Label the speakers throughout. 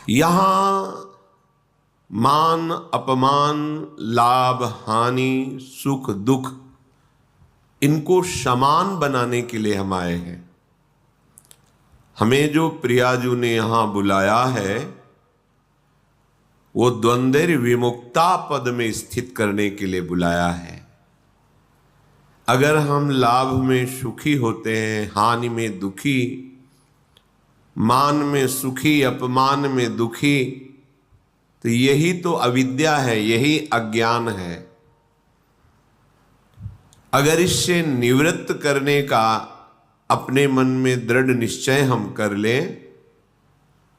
Speaker 1: यहां मान अपमान, लाभ हानि, सुख दुख, इनको समान बनाने के लिए हम आए हैं। हमें जो प्रियाजू ने यहां बुलाया है वो द्वंद्व विमुक्ता पद में स्थित करने के लिए बुलाया है। अगर हम लाभ में सुखी होते हैं, हानि में दुखी, मान में सुखी, अपमान में दुखी, तो यही तो अविद्या है, यही अज्ञान है। अगर इससे निवृत्त करने का अपने मन में दृढ़ निश्चय हम कर लें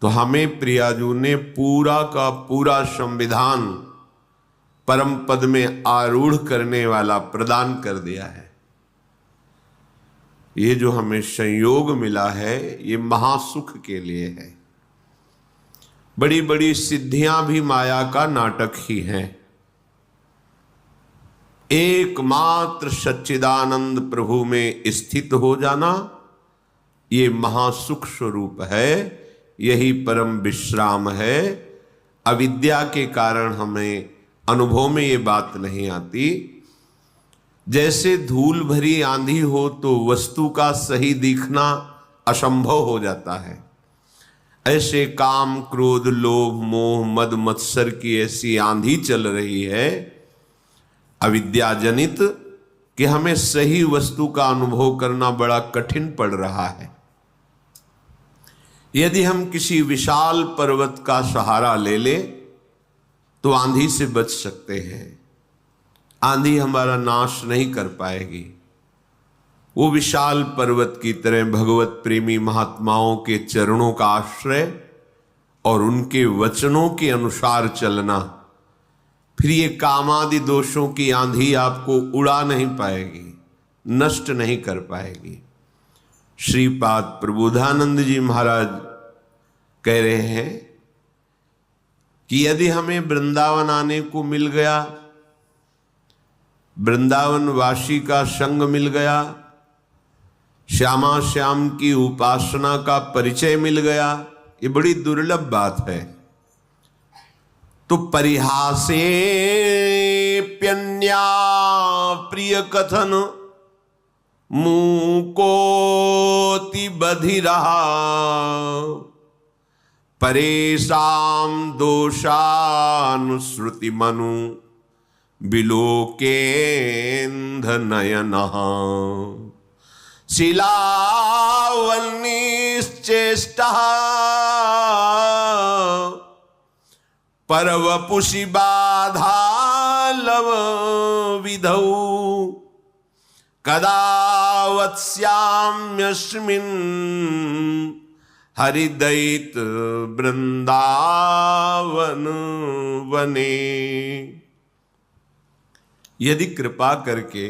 Speaker 1: तो हमें प्रियाजू ने पूरा का पूरा संविधान परम पद में आरूढ़ करने वाला प्रदान कर दिया है। ये जो हमें संयोग मिला है ये महासुख के लिए है। बड़ी बड़ी सिद्धियां भी माया का नाटक ही हैं। एकमात्र सच्चिदानंद प्रभु में स्थित हो जाना ये महासुख स्वरूप है, यही परम विश्राम है। अविद्या के कारण हमें अनुभव में ये बात नहीं आती। जैसे धूल भरी आंधी हो तो वस्तु का सही दिखना असंभव हो जाता है, ऐसे काम क्रोध लोभ मोह मद मत्सर की ऐसी आंधी चल रही है अविद्या जनित कि हमें सही वस्तु का अनुभव करना बड़ा कठिन पड़ रहा है। यदि हम किसी विशाल पर्वत का सहारा ले ले तो आंधी से बच सकते हैं। आंधी हमारा नाश नहीं कर पाएगी। वो विशाल पर्वत की तरह भगवत प्रेमी महात्माओं के चरणों का आश्रय और उनके वचनों के अनुसार चलना, फिर ये कामादि दोषों की आंधी आपको उड़ा नहीं पाएगी, नष्ट नहीं कर पाएगी। श्रीपाद प्रबोधानंद जी महाराज कह रहे हैं कि यदि हमें वृंदावन आने को मिल गया, वृंदावन वासी का संग मिल गया, श्यामा श्याम की उपासना का परिचय मिल गया, ये बड़ी दुर्लभ बात है। तो परिहासे प्यन्या प्रिय कथन मुकोति बधिरहा परेशाम दोषानुश्रुति मनु बिलोकेन्ध नयनः शिलावन्निश्चेष्टः परवपुषि बाधा लव विधौ कदा वत्स्याम्यस्मिन् हरिदैत वृंदावन वने। यदि कृपा करके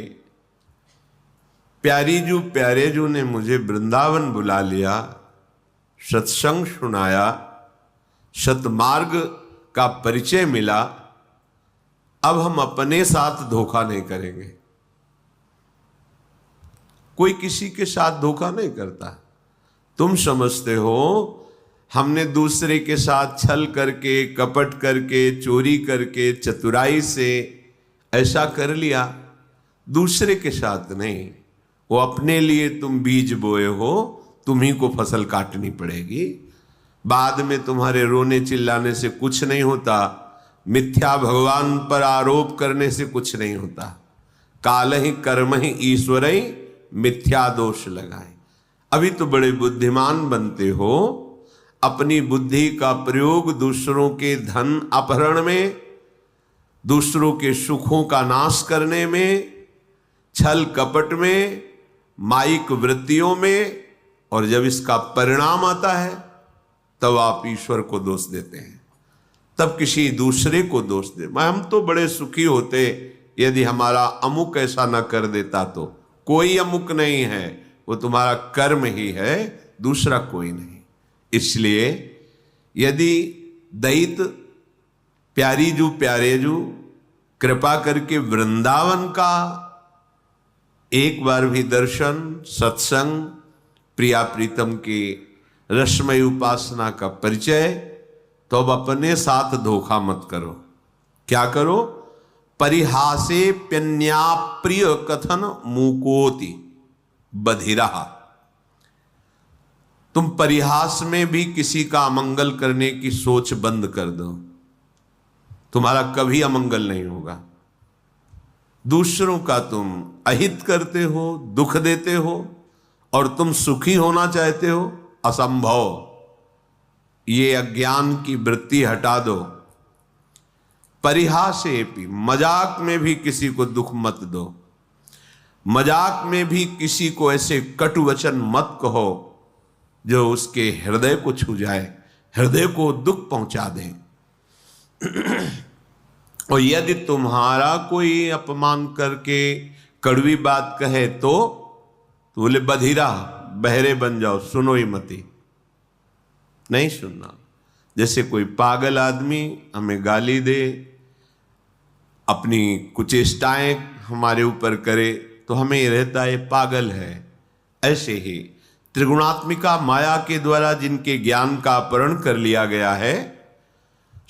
Speaker 1: प्यारे जू ने मुझे वृंदावन बुला लिया, सत्संग सुनाया, सतमार्ग का परिचय मिला, अब हम अपने साथ धोखा नहीं करेंगे। कोई किसी के साथ धोखा नहीं करता। तुम समझते हो हमने दूसरे के साथ छल करके, कपट करके, चोरी करके, चतुराई से ऐसा कर लिया, दूसरे के साथ नहीं। वो अपने लिए तुम बीज बोए हो, तुम्ही को फसल काटनी पड़ेगी। बाद में तुम्हारे रोने चिल्लाने से कुछ नहीं होता, मिथ्या भगवान पर आरोप करने से कुछ नहीं होता। काल ही कर्म ही ईश्वर ही मिथ्या दोष लगाए। अभी तो बड़े बुद्धिमान बनते हो, अपनी बुद्धि का प्रयोग दूसरों के धन अपहरण में, दूसरों के सुखों का नाश करने में, छल कपट में, माइक वृत्तियों में, और जब इसका परिणाम आता है तब आप ईश्वर को दोष देते हैं, तब किसी दूसरे को दोष दे। हम तो बड़े सुखी होते यदि हमारा अमुक ऐसा न कर देता। तो कोई अमुक नहीं है, वो तुम्हारा कर्म ही है, दूसरा कोई नहीं। इसलिए यदि दैत प्यारे जू कृपा करके वृंदावन का एक बार भी दर्शन, सत्संग, प्रिया प्रीतम के रसमय उपासना का परिचय तो अब अपने साथ धोखा मत करो। क्या करो? परिहासे प्यन्या प्रिय कथन मूकोति बधिरा। तुम परिहास में भी किसी का अमंगल करने की सोच बंद कर दो, तुम्हारा कभी अमंगल नहीं होगा। दूसरों का तुम अहित करते हो, दुख देते हो, और तुम सुखी होना चाहते हो, असंभव। ये अज्ञान की वृत्ति हटा दो। परिहासे भी, मजाक में भी किसी को दुख मत दो, मजाक में भी किसी को ऐसे कटु वचन मत कहो जो उसके हृदय को छू जाए, हृदय को दुख पहुंचा दे। और यदि तुम्हारा कोई अपमान करके कड़वी बात कहे तो बोले बधिरा, बहरे बन जाओ, सुनो ही मती, नहीं सुनना। जैसे कोई पागल आदमी हमें गाली दे, अपनी कुचेष्टाएं हमारे ऊपर करे, तो हमें ये रहता है पागल है। ऐसे ही त्रिगुणात्मिका माया के द्वारा जिनके ज्ञान का अपहरण कर लिया गया है,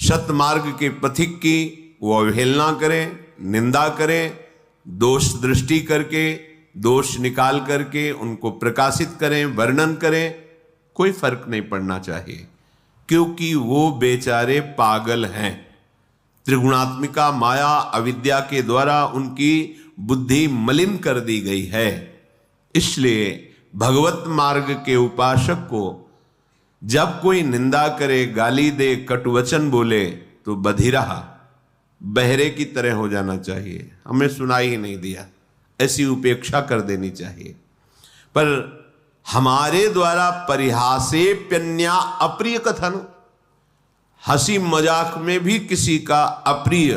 Speaker 1: सतमार्ग के पथिक की वो अवहेलना करें, निंदा करें, दोष दृष्टि करके, दोष निकाल करके उनको प्रकाशित करें, वर्णन करें, कोई फर्क नहीं पड़ना चाहिए, क्योंकि वो बेचारे पागल हैं। त्रिगुणात्मिका माया अविद्या के द्वारा उनकी बुद्धि मलिन कर दी गई है। इसलिए भगवत मार्ग के उपासक को जब कोई निंदा करे, गाली दे, कटुवचन बोले, तो बधिरा, बहरे की तरह हो जाना चाहिए, हमें सुनाई ही नहीं दिया, ऐसी उपेक्षा कर देनी चाहिए। पर हमारे द्वारा परिहासे प्यन्या अप्रिय कथन, हंसी मजाक में भी किसी का अप्रिय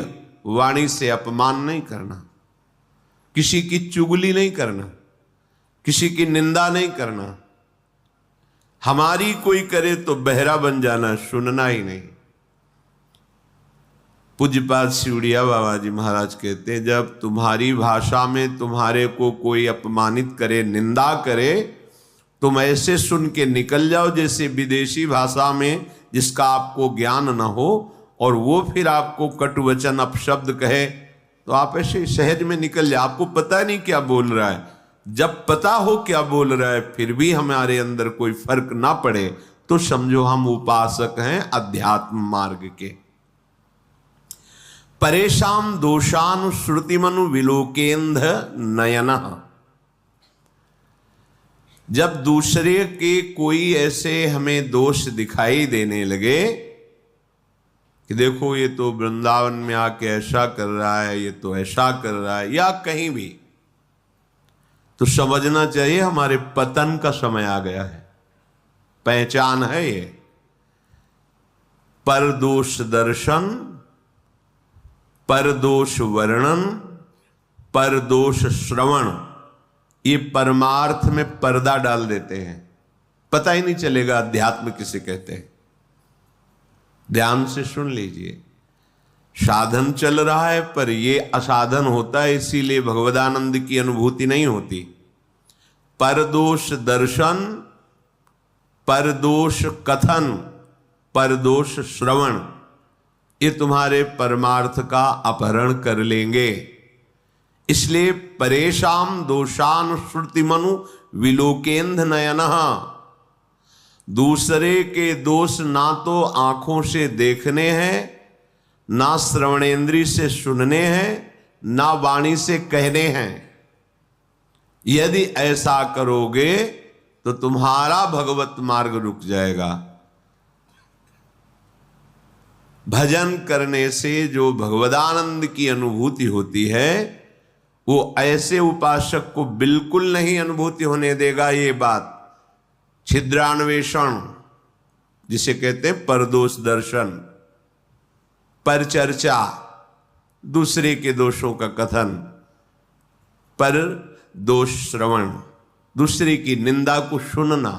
Speaker 1: वाणी से अपमान नहीं करना, किसी की चुगली नहीं करना, किसी की निंदा नहीं करना। हमारी कोई करे तो बहरा बन जाना, सुनना ही नहीं। पूज्यपाद शिवड़िया बाबा जी महाराज कहते हैं, जब तुम्हारी भाषा में तुम्हारे को कोई अपमानित करे, निंदा करे, तुम ऐसे सुन के निकल जाओ जैसे विदेशी भाषा में जिसका आपको ज्ञान न हो, और वो फिर आपको कटुवचन अपशब्द कहे, तो आप ऐसे सहज में निकल जाओ। आपको पता नहीं क्या बोल रहा है। जब पता हो क्या बोल रहा है फिर भी हमारे अंदर कोई फर्क ना पड़े, तो समझो हम उपासक हैं अध्यात्म मार्ग के। परेशान दोषानुश्रुतिमनु विलोकेंद्र नयन। जब दूसरे के कोई ऐसे हमें दोष दिखाई देने लगे कि देखो ये तो वृंदावन में आके ऐसा कर रहा है, ये तो ऐसा कर रहा है, या कहीं भी, तो समझना चाहिए हमारे पतन का समय आ गया है। पहचान है ये। परदोष दर्शन, परदोष वर्णन, परदोष श्रवण, ये परमार्थ में पर्दा डाल देते हैं, पता ही नहीं चलेगा अध्यात्म किसे कहते हैं। ध्यान से सुन लीजिए, साधन चल रहा है पर ये असाधन होता है, इसीलिए भगवदानंद की अनुभूति नहीं होती। परदोष दर्शन, परदोष कथन, परदोष श्रवण, ये तुम्हारे परमार्थ का अपहरण कर लेंगे। इसलिए परेशान दोषान श्रुतिमनु विलोकेंद्र नयनः। दूसरे के दोष ना तो आंखों से देखने हैं, ना श्रवणेंद्री से सुनने हैं, ना वाणी से कहने हैं। यदि ऐसा करोगे तो तुम्हारा भगवत मार्ग रुक जाएगा। भजन करने से जो भगवदानंद की अनुभूति होती है वो ऐसे उपासक को बिल्कुल नहीं अनुभूति होने देगा। ये बात छिद्रान्वेषण जिसे कहते हैं, परदोष दर्शन, पर चर्चा, दूसरे के दोषों का कथन, पर दोष श्रवण, दूसरे की निंदा को सुनना।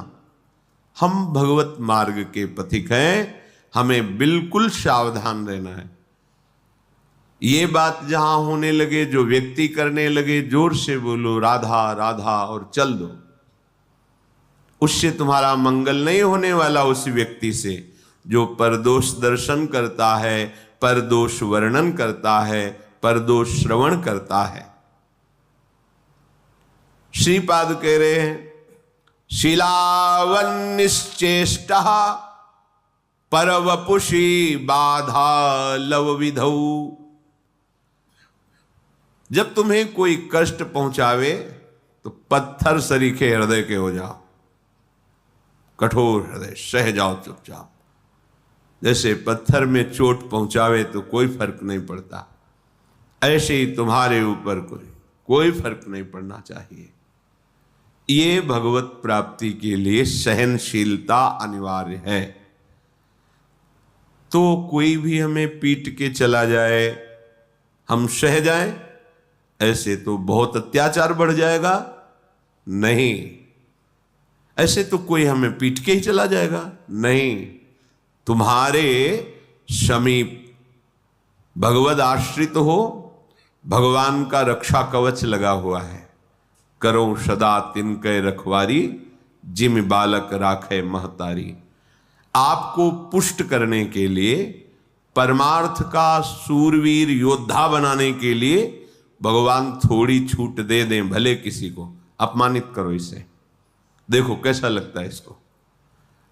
Speaker 1: हम भगवत मार्ग के पथिक हैं, हमें बिल्कुल सावधान रहना है। ये बात जहां होने लगे, जो व्यक्ति करने लगे, जोर से बोलो राधा राधा और चल दो, उससे तुम्हारा मंगल नहीं होने वाला। उस व्यक्ति से जो परदोष दर्शन करता है, परदोष वर्णन करता है, परदोष श्रवण करता है। श्रीपाद कह रहे हैं शीलावन्निश्चेष्टा परवपुषी बाधा लव विधौ। जब तुम्हें कोई कष्ट पहुंचावे तो पत्थर सरीखे हृदय के हो जाओ, कठोर हृदय, सह जाओ चुपचाप। जैसे पत्थर में चोट पहुंचावे तो कोई फर्क नहीं पड़ता, ऐसे ही तुम्हारे ऊपर कोई फर्क नहीं पड़ना चाहिए। ये भगवत प्राप्ति के लिए सहनशीलता अनिवार्य है। तो कोई भी हमें पीट के चला जाए, हम सह जाएं, ऐसे तो बहुत अत्याचार बढ़ जाएगा। नहीं, ऐसे तो कोई हमें पीट के ही चला जाएगा। नहीं, तुम्हारे समीप भगवद आश्रित हो, भगवान का रक्षा कवच लगा हुआ है। करो सदा तिनके रखवारी, जिम बालक राखे महतारी। आपको पुष्ट करने के लिए, परमार्थ का सूरवीर योद्धा बनाने के लिए भगवान थोड़ी छूट दे दें। भले किसी को अपमानित करो, इसे देखो कैसा लगता है। इसको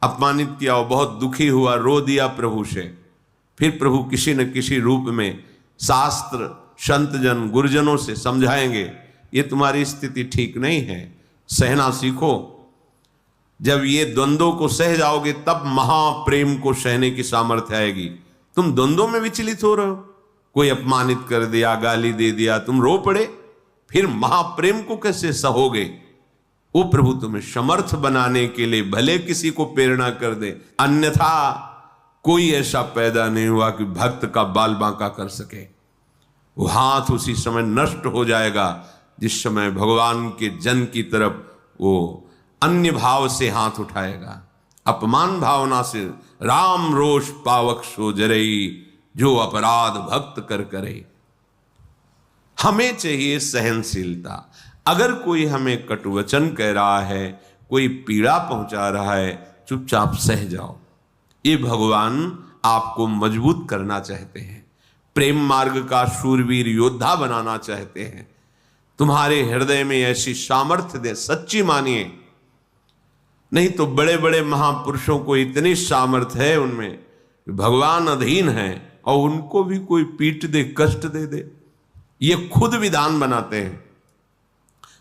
Speaker 1: अपमानित किया हो, बहुत दुखी हुआ, रो दिया प्रभु से, फिर प्रभु किसी न किसी रूप में शास्त्र, संतजन, गुरुजनों से समझाएंगे ये तुम्हारी स्थिति ठीक नहीं है, सहना सीखो। जब ये द्वंद्वों को सह जाओगे तब महाप्रेम को सहने की सामर्थ्य आएगी। तुम द्वंद्वों में विचलित हो रहे हो, कोई अपमानित कर दिया, गाली दे दिया, तुम रो पड़े, फिर महाप्रेम को कैसे सहोगे? वो प्रभु तुम्हें समर्थ बनाने के लिए भले किसी को प्रेरणा कर दे, अन्यथा कोई ऐसा पैदा नहीं हुआ कि भक्त का बाल बांका कर सके। वो हाथ उसी समय नष्ट हो जाएगा जिस समय भगवान के जन की तरफ वो अन्य भाव से हाथ उठाएगा। अपमान भावना से राम रोष पावक सो जरई, जो अपराध भक्त कर करे। हमें चाहिए सहनशीलता। अगर कोई हमें कटुवचन कह रहा है, कोई पीड़ा पहुंचा रहा है, चुपचाप सह जाओ। ये भगवान आपको मजबूत करना चाहते हैं, प्रेम मार्ग का शूरवीर योद्धा बनाना चाहते हैं। तुम्हारे हृदय में ऐसी सामर्थ्य दे, सच्ची मानिए। नहीं तो बड़े बड़े महापुरुषों को इतनी सामर्थ्य है उनमें, भगवान अधीन है और उनको भी कोई पीट दे, कष्ट दे दे, ये खुद विधान बनाते हैं।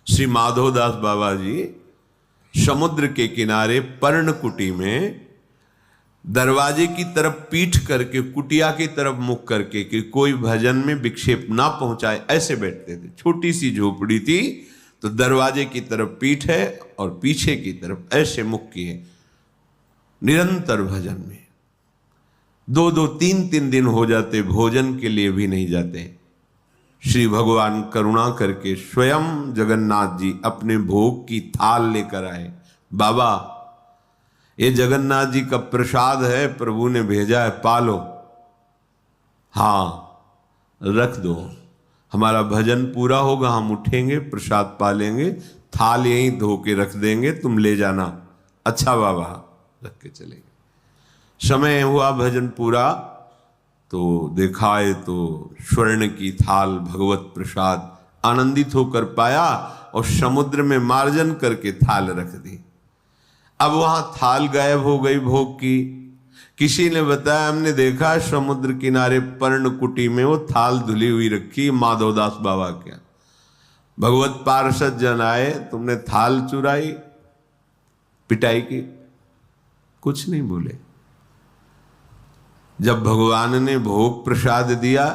Speaker 1: श्री माधवदास बाबा जी समुद्र के किनारे पर्णकुटी में दरवाजे की तरफ पीठ करके, कुटिया की तरफ मुख करके कि कोई भजन में विक्षेप ना पहुंचाए, ऐसे बैठते थे। छोटी सी झोपड़ी थी, तो दरवाजे की तरफ पीठ है और पीछे की तरफ ऐसे मुख किए, निरंतर भजन में 2-2, 3-3 दिन हो जाते, भोजन के लिए भी नहीं जाते। श्री भगवान करुणा करके स्वयं जगन्नाथ जी अपने भोग की थाल लेकर आए। बाबा, ये जगन्नाथ जी का प्रसाद है, प्रभु ने भेजा है, पालो। हाँ, रख दो, हमारा भजन पूरा होगा, हम उठेंगे, प्रसाद पालेंगे, थाल यहीं धो के रख देंगे, तुम ले जाना। अच्छा बाबा, रख के चलेंगे। समय हुआ भजन पूरा, तो दिखाए तो स्वर्ण की थाल भगवत प्रसाद आनंदित होकर पाया और समुद्र में मार्जन करके थाल रख दी। अब वहां थाल गायब हो गई भोग की। किसी ने बताया, हमने देखा समुद्र किनारे पर्णकुटी में वो थाल धुली हुई रखी, माधवदास बाबा क्या। भगवत पार्षद जन आए, तुमने थाल चुराई, पिटाई की? कुछ नहीं बोले। जब भगवान ने भोग प्रसाद दिया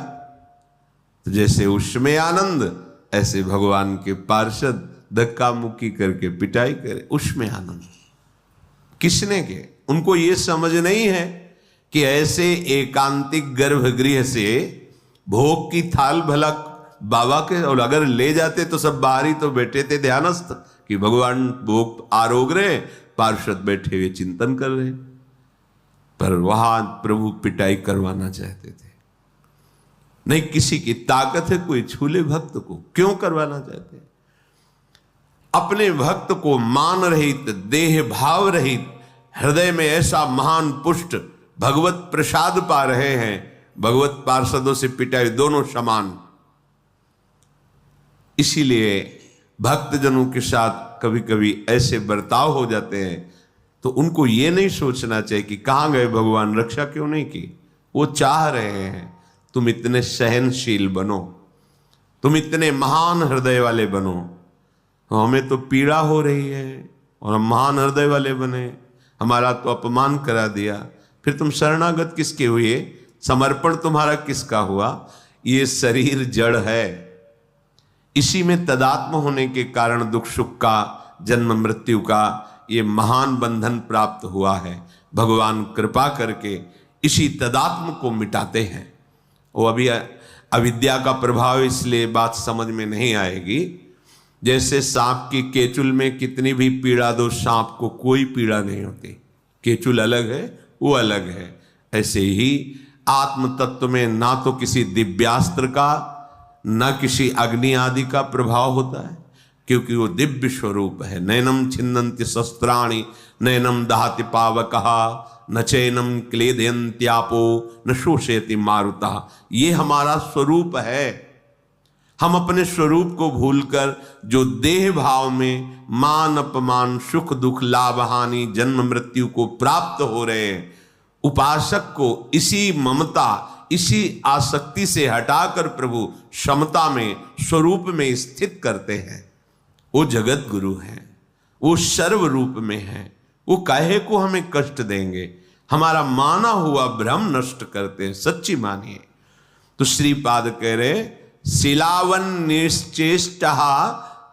Speaker 1: तो जैसे उसमें आनंद, ऐसे भगवान के पार्षद धक्का मुक्की करके पिटाई करे, उसमें आनंद। किसने के? उनको ये समझ नहीं है कि ऐसे एकांतिक गर्भगृह से भोग की थाल भला बाबा के, और अगर ले जाते तो सब बाहरी तो बैठे थे ध्यानस्थ कि भगवान भोग आरोग रहे, पार्षद बैठे हुए चिंतन कर रहे, पर वहां प्रभु पिटाई करवाना चाहते थे। नहीं, किसी की ताकत है कोई छूले भक्त को, क्यों करवाना चाहते हैं? अपने भक्त को मान रहित, देह भाव रहित, हृदय में ऐसा महान पुष्ट भगवत प्रसाद पा रहे हैं, भगवत पार्षदों से पिटाई, दोनों समान। इसीलिए भक्तजनों के साथ कभी कभी ऐसे बर्ताव हो जाते हैं तो उनको ये नहीं सोचना चाहिए कि कहाँ गए भगवान, रक्षा क्यों नहीं की। वो चाह रहे हैं तुम इतने सहनशील बनो, तुम इतने महान हृदय वाले बनो। हमें तो पीड़ा हो रही है और हम महान हृदय वाले बने, हमारा तो अपमान करा दिया, फिर तुम शरणागत किसके हुए, समर्पण तुम्हारा किसका हुआ। ये शरीर जड़ है, इसी में तदात्म होने के कारण दुख सुख का, जन्म मृत्यु का ये महान बंधन प्राप्त हुआ है। भगवान कृपा करके इसी तदात्म को मिटाते हैं। वो अभी अविद्या का प्रभाव, इसलिए बात समझ में नहीं आएगी। जैसे सांप की केचुल में कितनी भी पीड़ा दो, सांप को कोई पीड़ा नहीं होती, केचुल अलग है, वो अलग है। ऐसे ही आत्म तत्व में ना तो किसी दिव्यास्त्र का, न किसी अग्नि आदि का प्रभाव होता है, क्योंकि वो दिव्य स्वरूप है। नैनम छिन्नन्ति शस्त्राणि नैनम दहति पावकः न चैनम क्लेदयन्त्यापो न शोषयति मारुतः। ये हमारा स्वरूप है। हम अपने स्वरूप को भूलकर जो देह भाव में मान अपमान, सुख दुख, लाभ हानि, जन्म मृत्यु को प्राप्त हो रहे हैं, उपासक को इसी ममता, इसी आसक्ति से हटाकर प्रभु समता में, स्वरूप में स्थित करते हैं। वो जगत गुरु हैं, वो सर्व रूप में हैं, वो काहे को हमें कष्ट देंगे, हमारा माना हुआ भ्रम नष्ट करते हैं। सच्ची मानिए तो श्रीपाद कह रहे शिलावन निश्चेष्ट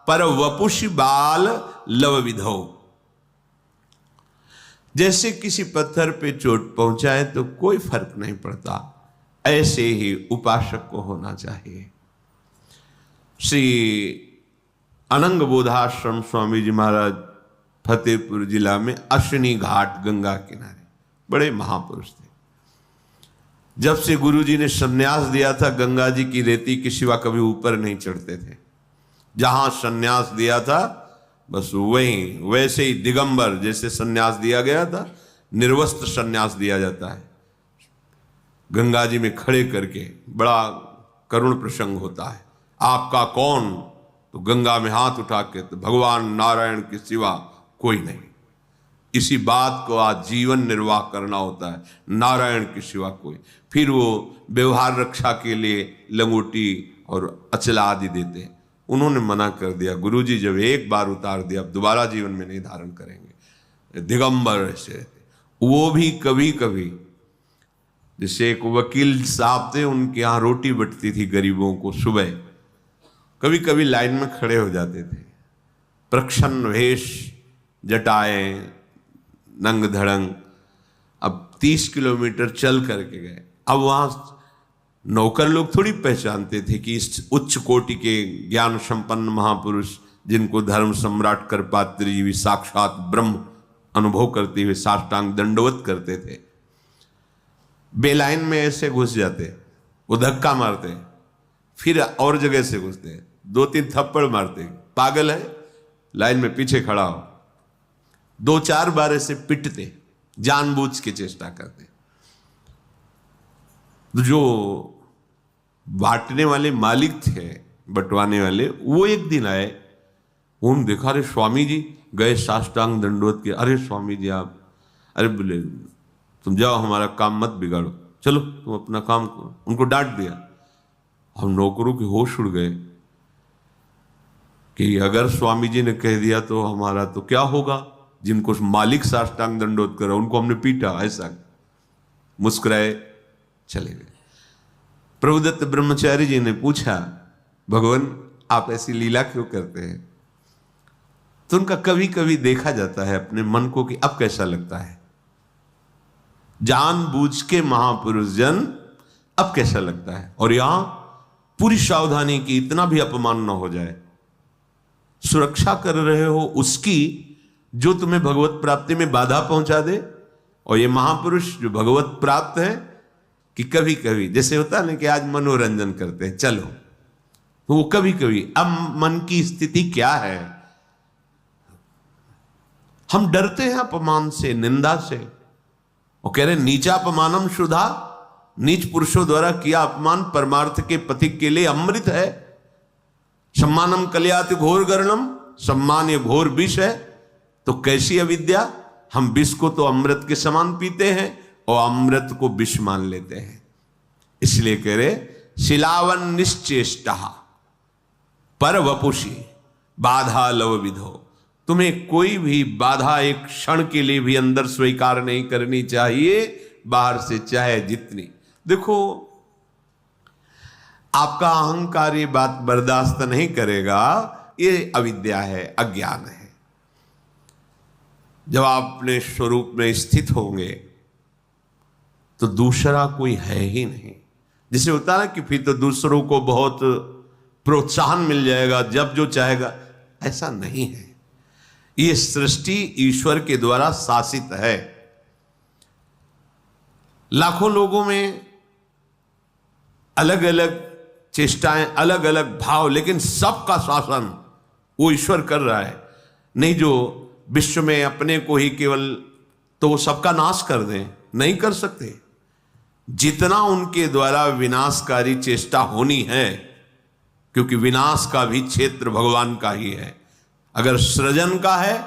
Speaker 1: पर वपुषि बाल लव विधो। जैसे किसी पत्थर पे चोट पहुंचाए तो कोई फर्क नहीं पड़ता, ऐसे ही उपासक को होना चाहिए। श्री अनंग बोधाश्रम स्वामी जी महाराज फतेहपुर जिला में अश्विनी घाट गंगा किनारे बड़े महापुरुष थे। जब से गुरु जी ने संन्यास दिया था, गंगा जी की रेती के सिवा कभी ऊपर नहीं चढ़ते थे। जहां संन्यास दिया था बस वहीं, वैसे ही दिगंबर जैसे संन्यास दिया गया था, निर्वस्त्र संन्यास दिया जाता है। गंगा जी में खड़े करके बड़ा करुण प्रसंग होता है। आपका कौन? तो गंगा में हाथ उठा के, तो भगवान नारायण के सिवा कोई नहीं। इसी बात को आज जीवन निर्वाह करना होता है, नारायण के सिवा कोई। फिर वो व्यवहार रक्षा के लिए लंगोटी और अचला आदि देते हैं। उन्होंने मना कर दिया, गुरुजी जब एक बार उतार दिया अब दोबारा जीवन में नहीं धारण करेंगे। दिगंबर ऐसे वो भी कभी कभी, जैसे एक वकील साहब थे, उनके यहाँ रोटी बटती थी गरीबों को सुबह, कभी कभी लाइन में खड़े हो जाते थे, प्रच्छन्न वेश, जटाएं, नंग धड़ंग। अब 30 किलोमीटर चल करके गए। अब वहां नौकर लोग थोड़ी पहचानते थे कि इस उच्च कोटि के ज्ञान संपन्न महापुरुष, जिनको धर्म सम्राट करपात्र जी भी साक्षात ब्रह्म अनुभव करते हुए साष्टांग दंडवत करते थे, बेलाइन में ऐसे घुस जाते, वो धक्का मारते, फिर और जगह से घुसते, 2-3 थप्पड़ मारते, पागल है, लाइन में पीछे खड़ा हो, 2-4 बार ऐसे पिटते, जानबूझ के चेष्टा करते। जो बांटने वाले मालिक थे, बंटवाने वाले, वो एक दिन आए, उन्होंने देखा, अरे स्वामी जी गए साष्टांग दंडवत के, अरे स्वामी जी आप, अरे बोले तुम जाओ, हमारा काम मत बिगाड़ो, चलो तुम अपना काम करो। उनको डांट दिया। हम नौकरों के होश उड़ गए कि अगर स्वामी जी ने कह दिया तो हमारा तो क्या होगा। जिनको मालिक साष्टांग दंडवत करा उनको हमने पीटा, ऐसा मुस्कुराए चले गए। प्रभुदत्त ब्रह्मचारी जी ने पूछा, भगवान आप ऐसी लीला क्यों करते हैं? तो उनका कभी कभी देखा जाता है अपने मन को कि अब कैसा लगता है। जानबूझ के महापुरुष जन अब कैसा लगता है। और यहां पूरी सावधानी की, इतना भी अपमान न हो जाए। सुरक्षा कर रहे हो उसकी जो तुम्हें भगवत प्राप्ति में बाधा पहुंचा दे। और ये महापुरुष जो भगवत प्राप्त है, कि कभी कभी जैसे होता है ना कि आज मनोरंजन करते हैं, चलो, तो वो कभी कभी, अब मन की स्थिति क्या है, हम डरते हैं अपमान से, निंदा से। वो कह रहे नीचापमानम शुद्धा, नीच पुरुषों द्वारा किया अपमान परमार्थ के पथिक के लिए अमृत है। सम्मानम कल्याति घोर गर्णम, सम्मान ये घोर विष है। तो कैसी अविद्या, हम विष को तो अमृत के समान पीते हैं और अमृत को विष मान लेते हैं। इसलिए कह रहे शिलावन निश्चेष्टा पर वपुषी बाधा लव विधो, तुम्हें कोई भी बाधा एक क्षण के लिए भी अंदर स्वीकार नहीं करनी चाहिए, बाहर से चाहे जितनी। देखो आपका अहंकार ये बात बर्दाश्त नहीं करेगा, ये अविद्या है, अज्ञान है। जब आप अपने स्वरूप में स्थित होंगे तो दूसरा कोई है ही नहीं। जिसे होता है ना कि फिर तो दूसरों को बहुत प्रोत्साहन मिल जाएगा, जब जो चाहेगा, ऐसा नहीं है। ये सृष्टि ईश्वर के द्वारा शासित है। लाखों लोगों में अलग अलग चेष्टाएं, अलग अलग भाव, लेकिन सबका शासन वो ईश्वर कर रहा है। नहीं जो विश्व में अपने को ही केवल तो सबका नाश कर दें, नहीं कर सकते। जितना उनके द्वारा विनाशकारी चेष्टा होनी है, क्योंकि विनाश का भी क्षेत्र भगवान का ही है। अगर सृजन का है,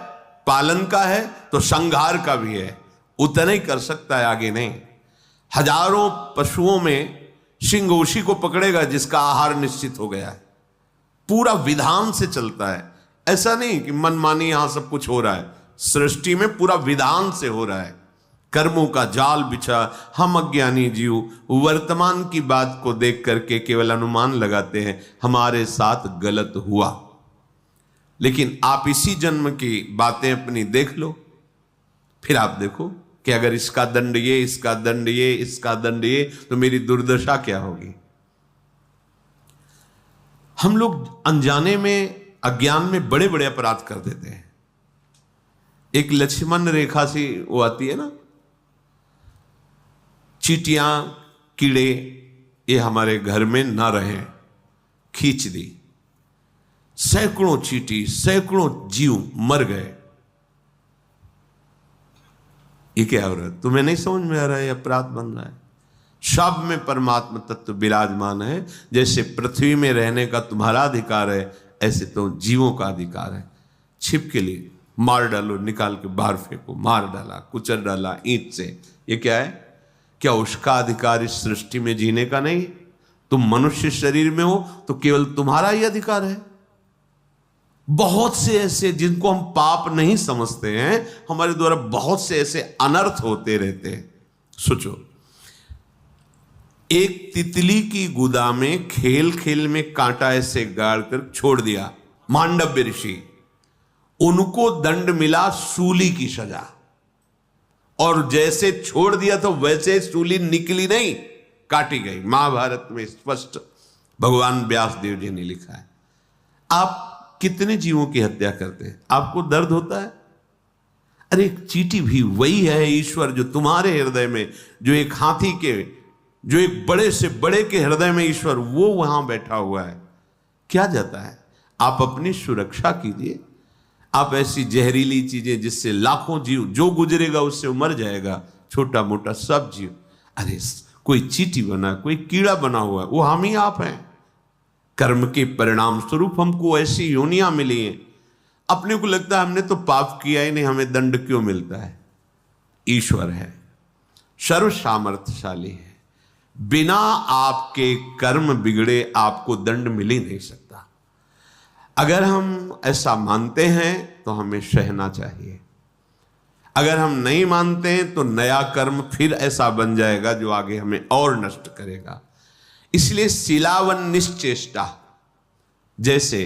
Speaker 1: पालन का है, तो संहार का भी है। उतना ही कर सकता है, आगे नहीं। हजारों पशुओं में सिंह उसी को पकड़ेगा जिसका आहार निश्चित हो गया है। पूरा विधान से चलता है, ऐसा नहीं कि मनमानी यहां सब कुछ हो रहा है। सृष्टि में पूरा विधान से हो रहा है। कर्मों का जाल बिछा हम अज्ञानी जीव वर्तमान की बात को देख करके केवल अनुमान लगाते हैं हमारे साथ गलत हुआ। लेकिन आप इसी जन्म की बातें अपनी देख लो, फिर आप देखो कि अगर इसका दंड ये, इसका दंड ये, इसका दंड ये, तो मेरी दुर्दशा क्या होगी। हम लोग अनजाने में, अज्ञान में बड़े बड़े अपराध कर देते हैं। एक लक्ष्मण रेखा सी वो आती है ना, चींटियां कीड़े ये हमारे घर में ना रहें, खींच दी। सैकड़ों चींटी, सैकड़ों जीव मर गए। ये क्या हो रहा है? तुम्हें नहीं समझ में आ रहा है? अपराध बन रहा है। सब में परमात्मा तत्व विराजमान है। जैसे पृथ्वी में रहने का तुम्हारा अधिकार है, ऐसे तो जीवों का अधिकार है। छिप के लिए मार डालो, निकाल के बाहर फेंको, मार डाला, कुचल डाला ईंट से, ये क्या है? क्या उसका अधिकार इस सृष्टि में जीने का नहीं? तुम मनुष्य शरीर में हो तो केवल तुम्हारा ही अधिकार है। बहुत से ऐसे जिनको हम पाप नहीं समझते हैं, हमारे द्वारा बहुत से ऐसे अनर्थ होते रहते हैं। सोचो, एक तितली की गुदा में खेल खेल में कांटा ऐसे गाड़ कर छोड़ दिया मांडव्य ऋषि, उनको दंड मिला सूली की सजा। और जैसे छोड़ दिया तो वैसे सूली निकली नहीं, काटी गई। महाभारत में स्पष्ट भगवान व्यास देव जी ने लिखा है। आप कितने जीवों की हत्या करते हैं, आपको दर्द होता है? अरे एक चींटी भी वही है ईश्वर जो तुम्हारे हृदय में, जो एक हाथी के, जो एक बड़े से बड़े के हृदय में ईश्वर, वो वहां बैठा हुआ है। क्या जाता है? आप अपनी सुरक्षा कीजिए। आप ऐसी जहरीली चीजें जिससे लाखों जीव, जो गुजरेगा उससे मर जाएगा, छोटा मोटा सब जीव। अरे कोई चींटी बना, कोई कीड़ा बना हुआ है, वो हम ही आप हैं। कर्म के परिणाम स्वरूप हमको ऐसी योनियां मिली हैं। अपने को लगता है हमने तो पाप किया ही नहीं, हमें दंड क्यों मिलता है? ईश्वर है, सर्व सामर्थ्यशाली है। बिना आपके कर्म बिगड़े आपको दंड मिल ही नहीं सकता। अगर हम ऐसा मानते हैं तो हमें सहना चाहिए। अगर हम नहीं मानते हैं तो नया कर्म फिर ऐसा बन जाएगा जो आगे हमें और नष्ट करेगा। इसलिए शिलावन निश्चेष्टा, जैसे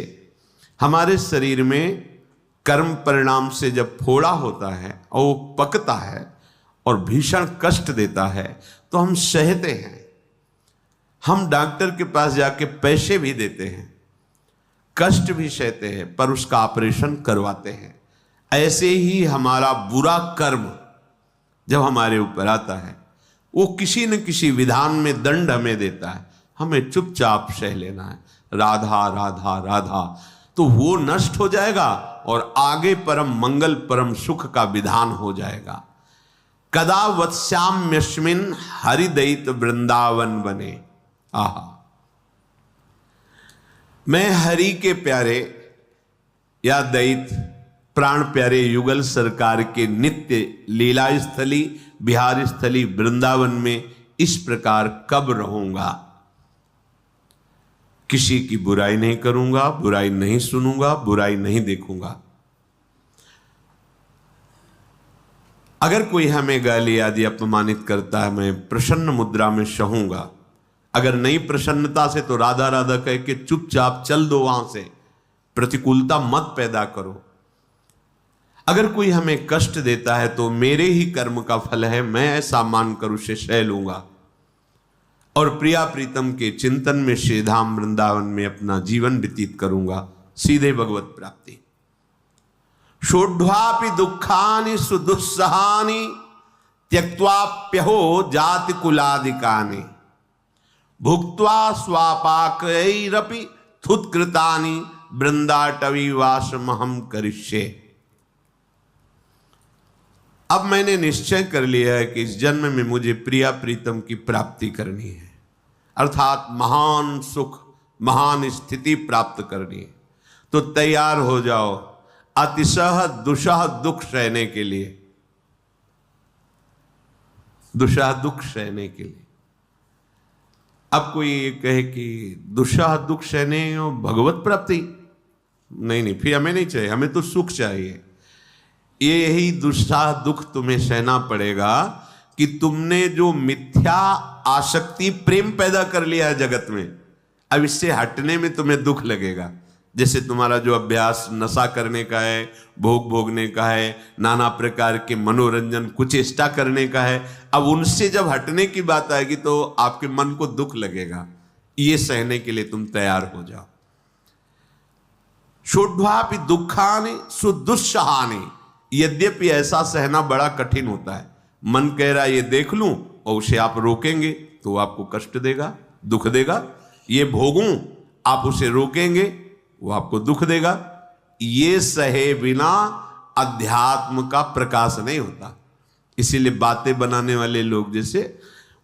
Speaker 1: हमारे शरीर में कर्म परिणाम से जब फोड़ा होता है और वो पकता है और भीषण कष्ट देता है तो हम सहते हैं। हम डॉक्टर के पास जाके पैसे भी देते हैं, कष्ट भी सहते हैं, पर उसका ऑपरेशन करवाते हैं। ऐसे ही हमारा बुरा कर्म जब हमारे ऊपर आता है, वो किसी न किसी विधान में दंड हमें देता है, हमें चुपचाप सह लेना है। राधा राधा राधा, तो वो नष्ट हो जाएगा और आगे परम मंगल, परम सुख का विधान हो जाएगा। कदा वत्स्याम्यस्मिन् हरिदयित वृंदावन बने। आहा, मैं हरि के प्यारे या दैत प्राण प्यारे युगल सरकार के नित्य लीला स्थली बिहार स्थली वृंदावन में इस प्रकार कब रहूंगा। किसी की बुराई नहीं करूंगा, बुराई नहीं सुनूंगा, बुराई नहीं देखूंगा। अगर कोई हमें गाली आदि अपमानित करता है, मैं प्रसन्न मुद्रा में सहूंगा। अगर नहीं प्रसन्नता से तो राधा राधा कह के चुपचाप चल दो वहां से, प्रतिकूलता मत पैदा करो। अगर कोई हमें कष्ट देता है तो मेरे ही कर्म का फल है, मैं ऐसा मानकर उसे सह लूंगा और प्रिया प्रीतम के चिंतन में श्रीधाम वृंदावन में अपना जीवन व्यतीत करूंगा। सीधे भगवत प्राप्ति। शोढ्वापि दुखानि सुदुस्सहानि त्यक्त्वाप्यहो जाति कुलादिकानि भुक्त्वा स्वापाकैरपि थुत्कृतानि वृंदाटवीवासमहं करिष्ये। अब मैंने निश्चय कर लिया है कि इस जन्म में मुझे प्रिया प्रीतम की प्राप्ति करनी है, अर्थात महान सुख महान स्थिति प्राप्त करनी है। तो तैयार हो जाओ अतिशह दुषह दुख सहने के लिए, दुषह दुख सहने के लिए। अब कोई ये कहे कि दुषह दुख सहने और भगवत प्राप्ति, नहीं, फिर हमें नहीं चाहिए, हमें तो सुख चाहिए। यही दुषह दुख तुम्हें सहना पड़ेगा कि तुमने जो मिथ्या आसक्ति प्रेम पैदा कर लिया है जगत में, अब इससे हटने में तुम्हें दुख लगेगा। जैसे तुम्हारा जो अभ्यास नशा करने का है, भोग भोगने का है, नाना प्रकार के मनोरंजन कुचेष्टा करने का है, अब उनसे जब हटने की बात आएगी तो आपके मन को दुख लगेगा। ये सहने के लिए तुम तैयार हो जाओ। शोढ्वापि दुखानि सुदुस्सहानि, यद्यपि ऐसा सहना बड़ा कठिन होता है। मन कह रहा है ये देख लूं और उसे आप रोकेंगे तो वो आपको कष्ट देगा, दुख देगा। ये भोगूं, आप उसे रोकेंगे, वो आपको दुख देगा। ये सहे बिना अध्यात्म का प्रकाश नहीं होता। इसीलिए बातें बनाने वाले लोग जैसे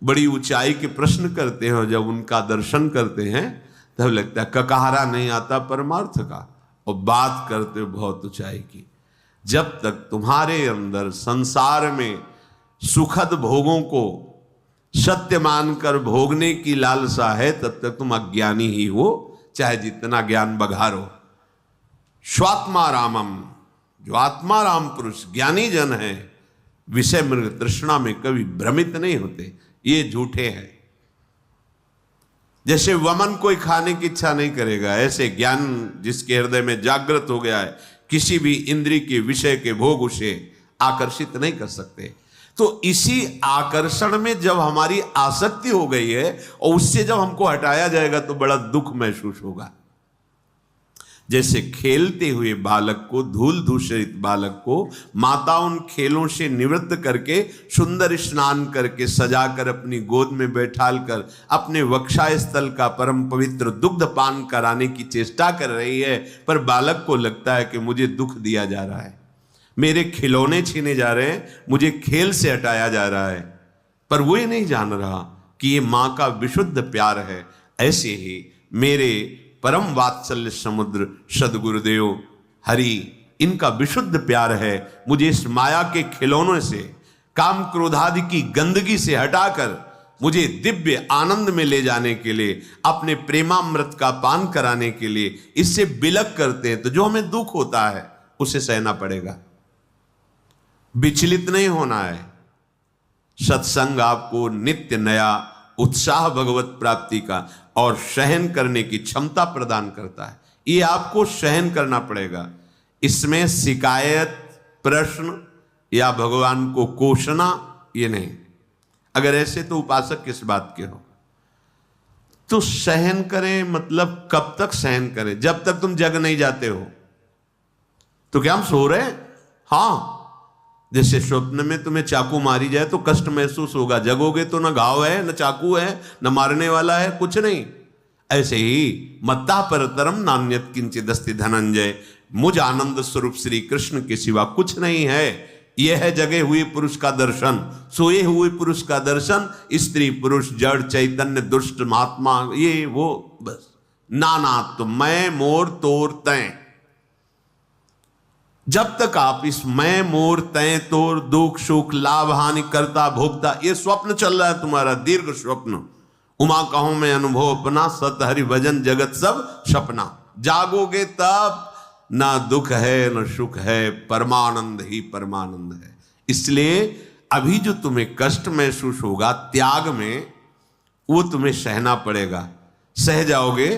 Speaker 1: बड़ी ऊंचाई के प्रश्न करते हैं और जब उनका दर्शन करते हैं तब लगता है ककहरा नहीं आता परमार्थ का, और बात करते बहुत ऊंचाई की। जब तक तुम्हारे अंदर संसार में सुखद भोगों को सत्य मानकर भोगने की लालसा है, तब तक तुम अज्ञानी ही हो, चाहे जितना ज्ञान बघारो। स्वात्मारामम, जो आत्माराम पुरुष ज्ञानी जन है, विषय मृग तृष्णा में कभी भ्रमित नहीं होते। ये झूठे हैं। जैसे वमन कोई खाने की इच्छा नहीं करेगा, ऐसे ज्ञान जिसके हृदय में जागृत हो गया है, किसी भी इंद्रिय के विषय के भोग उसे आकर्षित नहीं कर सकते। तो इसी आकर्षण में जब हमारी आसक्ति हो गई है और उससे जब हमको हटाया जाएगा तो बड़ा दुख महसूस होगा। जैसे खेलते हुए बालक को, धूल धूसरित बालक को माता उन खेलों से निवृत्त करके सुंदर स्नान करके सजाकर अपनी गोद में बैठाल कर अपने वक्षस्थल का परम पवित्र दुग्ध पान कराने की चेष्टा कर रही है, पर बालक को लगता है कि मुझे दुख दिया जा रहा है, मेरे खिलौने छीने जा रहे हैं, मुझे खेल से हटाया जा रहा है। पर वो ये नहीं जान रहा कि ये माँ का विशुद्ध प्यार है। ऐसे ही मेरे परम वात्सल्य समुद्र सदगुरुदेव हरि, इनका विशुद्ध प्यार है। मुझे इस माया के खिलौनों से, काम क्रोधादि की गंदगी से हटाकर मुझे दिव्य आनंद में ले जाने के लिए, अपने प्रेमामृत का पान कराने के लिए इससे बिलक करते हैं। तो जो हमें दुख होता है उसे सहना पड़ेगा, विचलित नहीं होना है। सत्संग आपको नित्य नया उत्साह भगवत प्राप्ति का और सहन करने की क्षमता प्रदान करता है। ये आपको सहन करना पड़ेगा। इसमें शिकायत, प्रश्न या भगवान को कोसना ये नहीं। अगर ऐसे तो उपासक किस बात के हो। तो सहन करें मतलब कब तक सहन करें? जब तक तुम जग नहीं जाते हो। तो क्या हम सो रहे हैं? हाँ, जैसे स्वप्न में तुम्हें चाकू मारी जाए तो कष्ट महसूस होगा, जगोगे तो न घाव है, न चाकू है, न मारने वाला है, कुछ नहीं। ऐसे ही मत्ता परतरम नान्यत किंचिदस्ति धनंजय, मुझ आनंद स्वरूप श्री कृष्ण के सिवा कुछ नहीं है। यह है जगे हुए पुरुष का दर्शन, सोए हुए पुरुष का दर्शन, स्त्री पुरुष जड़ चैतन्य दुष्ट महात्मा ये वो, बस नाना तो मैं मोर तोर तय। जब तक आप इस मैं मोर तय तोर दुख सुख लाभ हानि करता भोगता, ये स्वप्न चल रहा है तुम्हारा, दीर्घ स्वप्न, उमा कहूं मैं अनुभव अपना, सत हरि भजन जगत सब सपना। जागोगे तब ना दुख है न सुख है, परमानंद ही परमानंद है। इसलिए अभी जो तुम्हें कष्ट महसूस होगा त्याग में, वो तुम्हें सहना पड़ेगा। सह जाओगे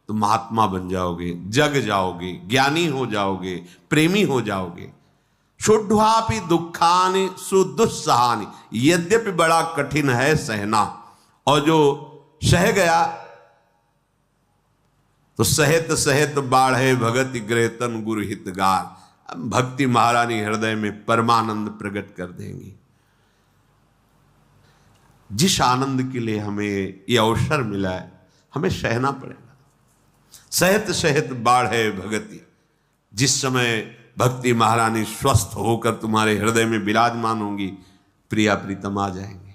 Speaker 1: तो महात्मा बन जाओगे, जग जाओगे, ज्ञानी हो जाओगे, प्रेमी हो जाओगे। शुद्धापि दुखानि सुदुस्सहानि, यद्यपि बड़ा कठिन है सहना, और जो सह गया तो सहत सहत बाढ़े भगति ग्रहतन गुरु हितगार। भक्ति महारानी हृदय में परमानंद प्रकट कर देंगी। जिस आनंद के लिए हमें यह अवसर मिला है, हमें सहना पड़ेगा। सहत सहत बाढ़े भगति, जिस समय भक्ति महारानी स्वस्थ होकर तुम्हारे हृदय में विराजमान होंगी, प्रिया प्रीतम आ जाएंगे।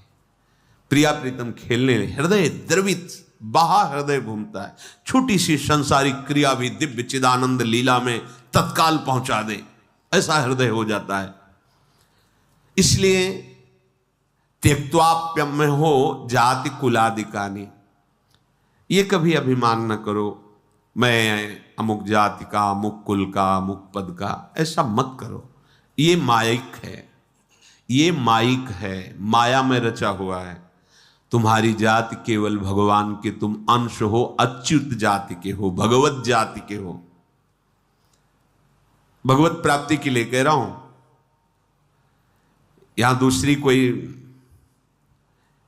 Speaker 1: प्रिया प्रीतम खेलने, हृदय द्रवित, बाहर हृदय घूमता है। छोटी सी संसारिक क्रिया भी दिव्य चिदानंद लीला में तत्काल पहुंचा दे, ऐसा हृदय हो जाता है। इसलिए त्यक्त्वाप्यम में हो जाति कुलादिकानी, ये कभी अभिमान न करो मैं अमुक जाति का, अमुक कुल का, अमुक पद का, ऐसा मत करो। ये मायिक है, ये मायिक है, माया में रचा हुआ है। तुम्हारी जाति केवल भगवान के तुम अंश हो, अच्युत जाति के हो, भगवत जाति के हो। भगवत प्राप्ति के लिए कह रहा हूं, यहां दूसरी कोई,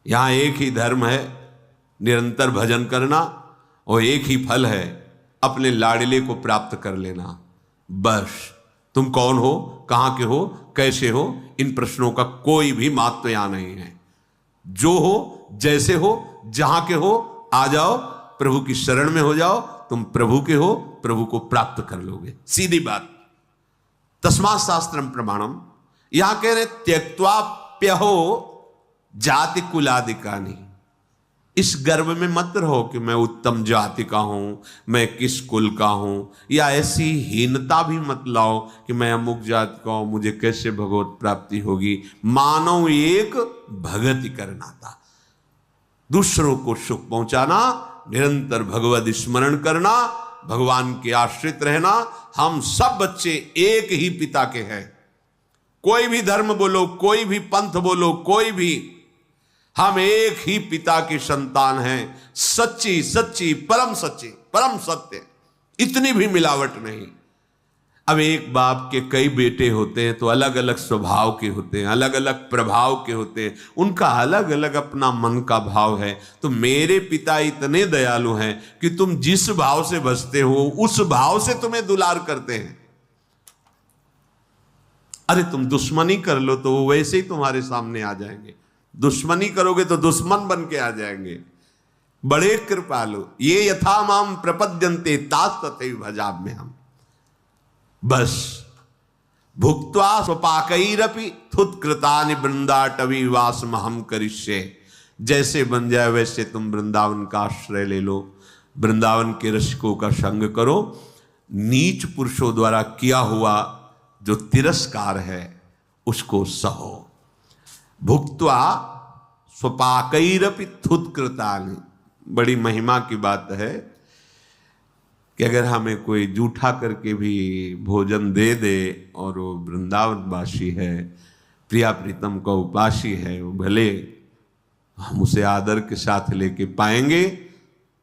Speaker 1: यहां एक ही धर्म है, निरंतर भजन करना, और एक ही फल है, अपने लाडले को प्राप्त कर लेना। बस तुम कौन हो, कहां के हो, कैसे हो, इन प्रश्नों का कोई भी महत्व यहां नहीं है। जो हो, जैसे हो, जहां के हो, आ जाओ, प्रभु की शरण में हो जाओ, तुम प्रभु के हो, प्रभु को प्राप्त कर लोगे, सीधी बात। तस्मात् शास्त्रम प्रमाणम, यहां कह रहे त्यक्त्वाप्यहो जाति कुलादिकानि। इस गर्व में मत रहो कि मैं उत्तम जाति का हूं, मैं किस कुल का हूं, या ऐसी हीनता भी मत लाओ कि मैं अमुक जाति का हूं, मुझे कैसे भगवत प्राप्ति होगी। मानव एक भगति करना था, दूसरों को सुख पहुंचाना, निरंतर भगवत स्मरण करना, भगवान के आश्रित रहना। हम सब बच्चे एक ही पिता के हैं। कोई भी धर्म बोलो, कोई भी पंथ बोलो, कोई भी, हम एक ही पिता की संतान हैं। सच्ची सच्ची परम सच्ची परम सत्य, इतनी भी मिलावट नहीं। अब एक बाप के कई बेटे होते हैं तो अलग अलग स्वभाव के होते हैं, अलग अलग प्रभाव के होते हैं, उनका अलग अलग अपना मन का भाव है। तो मेरे पिता इतने दयालु हैं कि तुम जिस भाव से बसते हो उस भाव से तुम्हें दुलार करते हैं। अरे तुम दुश्मनी कर लो तो वो वैसे ही तुम्हारे सामने आ जाएंगे, दुश्मनी करोगे तो दुश्मन बन के आ जाएंगे। बड़े कृपालु, ये यथा माम प्रपद्यन्ते तास तथैव भजाम्यहम् हम। बस भुक्त्वा स्वपाकैरपि थुत्कृतानि वृंदाटवी वासमहं करिष्ये। जैसे बन जाए वैसे तुम वृंदावन का आश्रय ले लो, वृंदावन के रसिकों का संग करो। नीच पुरुषों द्वारा किया हुआ जो तिरस्कार है उसको सहो। भुक्त्वा स्वपाकैरपि थुत्कृतानि, बड़ी महिमा की बात है कि अगर हमें कोई जूठा करके भी भोजन दे दे और वो वृंदावनवासी है, प्रिया प्रीतम का उपासी है, वो भले हम उसे आदर के साथ लेके पाएंगे,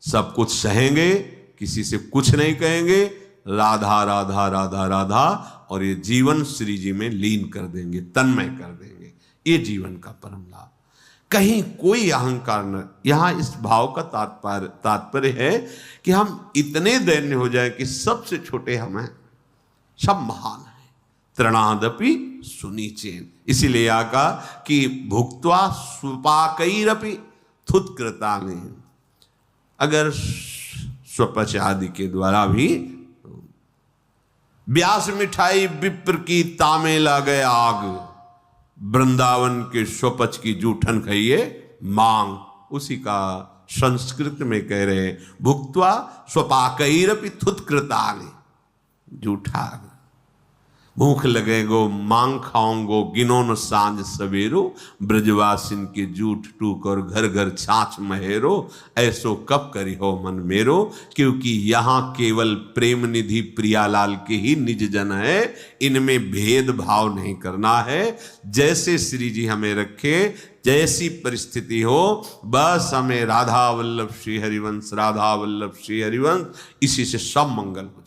Speaker 1: सब कुछ सहेंगे, किसी से कुछ नहीं कहेंगे, राधा राधा राधा राधा, और ये जीवन श्री जी में लीन कर देंगे, तन्मय कर देंगे। ये जीवन का परम लाभ। कहीं कोई अहंकार न, यहां इस भाव का तात्पर्य है कि हम इतने दैन्य हो जाए कि सबसे छोटे हम हैं, सब महान हैं। तृणादपि सुनीचेन, इसीलिए यहाँ कहा कि भुक्त्वा स्वपाकैरपि थुत्कृतानि, अगर स्वपच आदि के द्वारा भी ब्यास मिठाई विप्र की तामे ला गए आग, वृंदावन के स्वपच की जूठन खाइए मांग। उसी का संस्कृत में कह रहे हैं, भुक्त्वा स्वपाकैरपि थुत्कृतानि, जूठा भूख लगेगो मांग खाओंगो गिनो न सांझ सवेरो, ब्रजवासिन के जूठ टूक और घर घर छाछ महेरो, ऐसो कब करी हो मन मेरो। क्योंकि यहाँ केवल प्रेम निधि प्रियालाल के ही निज जन है, इनमें भेदभाव नहीं करना है। जैसे श्री जी हमें रखे, जैसी परिस्थिति हो, बस हमें राधा वल्लभ श्री हरिवंश, राधा वल्लभ श्री हरिवंश, इसी से सब मंगल हो।